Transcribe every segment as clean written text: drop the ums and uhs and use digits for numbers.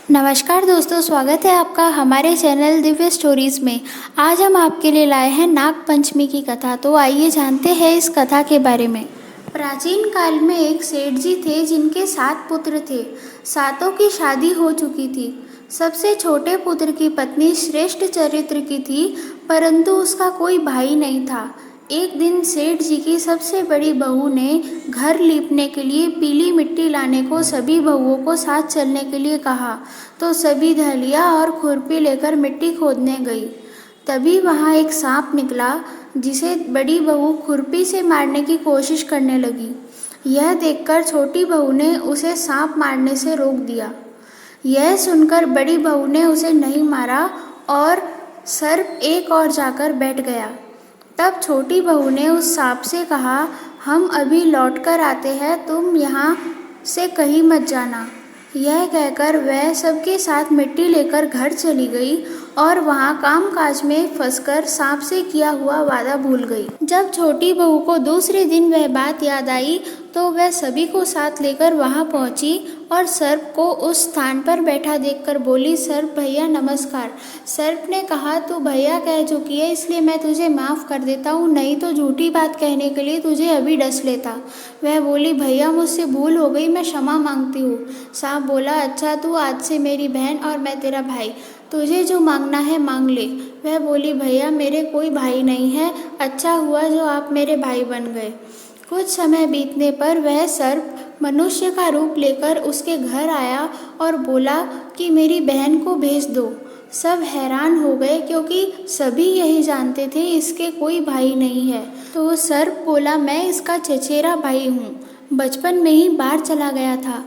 नमस्कार दोस्तों, स्वागत है आपका हमारे चैनल दिव्य स्टोरीज में। आज हम आपके लिए लाए हैं नाग पंचमी की कथा। तो आइए जानते हैं इस कथा के बारे में। प्राचीन काल में एक सेठ जी थे जिनके 7 पुत्र थे। सातों की शादी हो चुकी थी। सबसे छोटे पुत्र की पत्नी श्रेष्ठ चरित्र की थी, परंतु उसका कोई भाई नहीं था। एक दिन सेठ जी की सबसे बड़ी बहू ने घर लीपने के लिए पीली मिट्टी लाने को सभी बहुओं को साथ चलने के लिए कहा, तो सभी धलिया और खुरपी लेकर मिट्टी खोदने गई। तभी वहाँ एक सांप निकला, जिसे बड़ी बहू खुरपी से मारने की कोशिश करने लगी। यह देखकर छोटी बहू ने उसे सांप मारने से रोक दिया। यह सुनकर बड़ी बहू ने उसे नहीं मारा और सर्प एक और जाकर बैठ गया। तब छोटी बहू ने उस सांप से कहा, हम अभी लौट कर आते हैं, तुम यहाँ से कहीं मत जाना। यह कहकर वह सबके साथ मिट्टी लेकर घर चली गई और वहाँ कामकाज में फंसकर सांप से किया हुआ वादा भूल गई। जब छोटी बहू को दूसरे दिन वह बात याद आई, तो वह सभी को साथ लेकर वहाँ पहुँची और सर्प को उस स्थान पर बैठा देखकर बोली, सर्प भैया नमस्कार। सर्प ने कहा, तू भैया कह चुकी है, इसलिए मैं तुझे माफ़ कर देता हूँ, नहीं तो झूठी बात कहने के लिए तुझे अभी डस लेता। वह बोली, भैया मुझसे भूल हो गई, मैं क्षमा मांगती हूँ। सांप बोला, अच्छा तू आज से मेरी बहन और मैं तेरा भाई, तुझे जो मांगना है मांग ले। वह बोली, भैया मेरे कोई भाई नहीं है, अच्छा हुआ जो आप मेरे भाई बन गए। कुछ समय बीतने पर वह सर्प मनुष्य का रूप लेकर उसके घर आया और बोला कि मेरी बहन को भेज दो। सब हैरान हो गए, क्योंकि सभी यही जानते थे इसके कोई भाई नहीं है। तो सर्प बोला, मैं इसका चचेरा भाई हूँ, बचपन में ही बाहर चला गया था।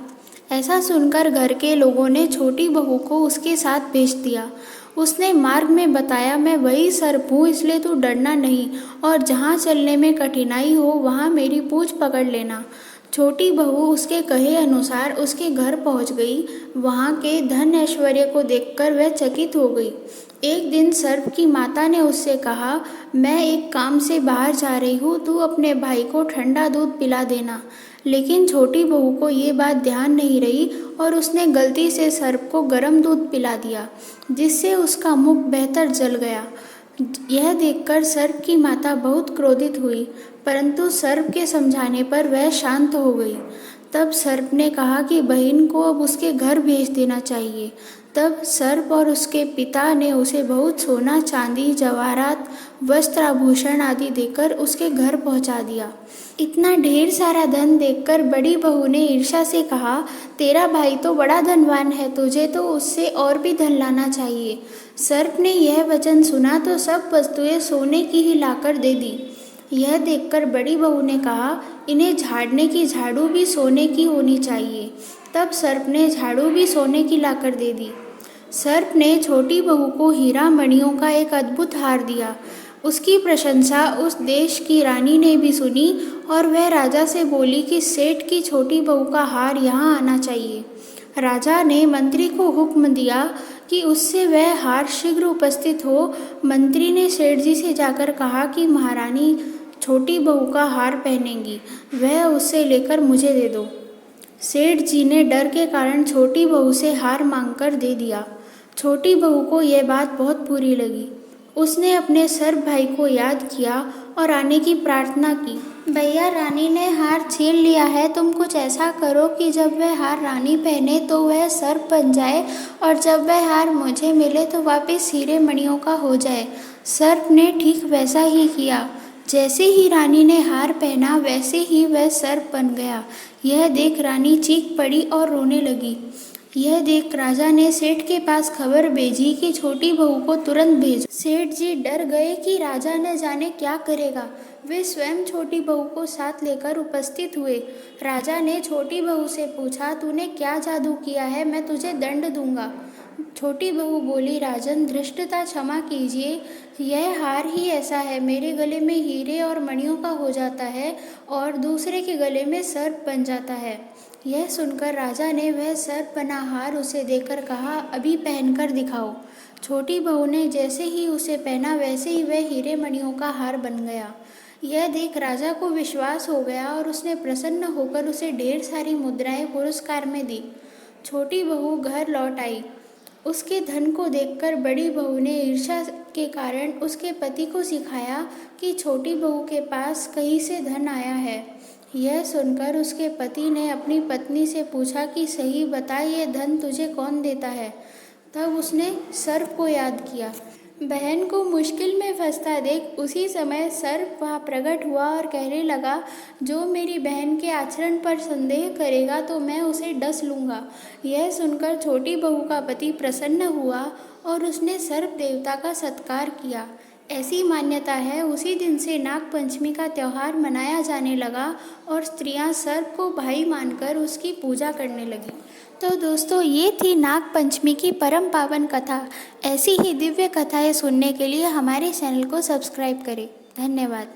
ऐसा सुनकर घर के लोगों ने छोटी बहू को उसके साथ भेज दिया। उसने मार्ग में बताया, मैं वही सर्प हूँ, इसलिए तू डरना नहीं, और जहाँ चलने में कठिनाई हो वहाँ मेरी पूँछ पकड़ लेना। छोटी बहू उसके कहे अनुसार उसके घर पहुँच गई। वहाँ के धन ऐश्वर्य को देखकर वह चकित हो गई। एक दिन सर्प की माता ने उससे कहा, मैं एक काम से बाहर जा रही हूँ, तू अपने भाई को ठंडा दूध पिला देना। लेकिन छोटी बहू को ये बात ध्यान नहीं रही और उसने गलती से सर्प को गर्म दूध पिला दिया, जिससे उसका मुख बेहतर जल गया। यह देखकर सर्प की माता बहुत क्रोधित हुई, परंतु सर्प के समझाने पर वह शांत हो गई। तब सर्प ने कहा कि बहन को अब उसके घर भेज देना चाहिए। तब सर्प और उसके पिता ने उसे बहुत सोना, चांदी, जवाहरात, वस्त्र, आभूषण आदि देकर उसके घर पहुंचा दिया। इतना ढेर सारा धन देखकर बड़ी बहू ने ईर्ष्या से कहा, तेरा भाई तो बड़ा धनवान है, तुझे तो उससे और भी धन लाना चाहिए। सर्प ने यह वचन सुना तो सब वस्तुएं सोने की ही लाकर दे दी। यह देखकर बड़ी बहू ने कहा, इन्हें झाड़ने की झाड़ू भी सोने की होनी चाहिए। तब सर्प ने झाड़ू भी सोने की लाकर दे दी। सर्प ने छोटी बहू को हीरा मणियों का एक अद्भुत हार दिया। उसकी प्रशंसा उस देश की रानी ने भी सुनी और वह राजा से बोली कि सेठ की छोटी बहू का हार यहाँ आना चाहिए। राजा ने मंत्री को हुक्म दिया कि उससे वह हार शीघ्र उपस्थित हो। मंत्री ने सेठ जी से जाकर कहा कि महारानी छोटी बहू का हार पहनेंगी, वह उससे लेकर मुझे दे दो। सेठ जी ने डर के कारण छोटी बहू से हार मांगकर दे दिया। छोटी बहू को यह बात बहुत बुरी लगी। उसने अपने सर्प भाई को याद किया और आने की प्रार्थना की। भैया रानी ने हार छीन लिया है, तुम कुछ ऐसा करो कि जब वह हार रानी पहने तो वह सर्प बन जाए, और जब वह हार मुझे मिले तो वापस हीरे मणियों का हो जाए। सर्प ने ठीक वैसा ही किया। जैसे ही रानी ने हार पहना, वैसे ही वह सर्प बन गया। यह देख रानी चीख पड़ी और रोने लगी। यह देख राजा ने सेठ के पास खबर भेजी कि छोटी बहू को तुरंत भेजो। सेठ जी डर गए कि राजा न जाने क्या करेगा। वे स्वयं छोटी बहू को साथ लेकर उपस्थित हुए। राजा ने छोटी बहू से पूछा, तूने क्या जादू किया है, मैं तुझे दंड दूंगा। छोटी बहू बोली, राजन धृष्टता क्षमा कीजिए, यह हार ही ऐसा है, मेरे गले में हीरे और मणियों का हो जाता है और दूसरे के गले में सर्प बन जाता है। यह सुनकर राजा ने वह सर्प बना हार उसे देकर कहा, अभी पहनकर दिखाओ। छोटी बहू ने जैसे ही उसे पहना, वैसे ही वह हीरे मणियों का हार बन गया। यह देख राजा को विश्वास हो गया और उसने प्रसन्न होकर उसे ढेर सारी मुद्राएं पुरस्कार में दी। छोटी बहू घर लौट आई। उसके धन को देखकर बड़ी बहू ने ईर्ष्या के कारण उसके पति को सिखाया कि छोटी बहू के पास कहीं से धन आया है। यह सुनकर उसके पति ने अपनी पत्नी से पूछा कि सही बता, ये धन तुझे कौन देता है। तब उसने सर्प को याद किया। बहन को मुश्किल में फंसता देख उसी समय सर्प वहाँ प्रकट हुआ और कहने लगा, जो मेरी बहन के आचरण पर संदेह करेगा तो मैं उसे डस लूँगा। यह सुनकर छोटी बहू का पति प्रसन्न हुआ और उसने सर्प देवता का सत्कार किया। ऐसी मान्यता है, उसी दिन से नाग पंचमी का त्यौहार मनाया जाने लगा और स्त्रियां सर्प को भाई मानकर उसकी पूजा करने लगी। तो दोस्तों, ये थी नाग पंचमी की परम पावन कथा। ऐसी ही दिव्य कथाएं सुनने के लिए हमारे चैनल को सब्सक्राइब करें। धन्यवाद।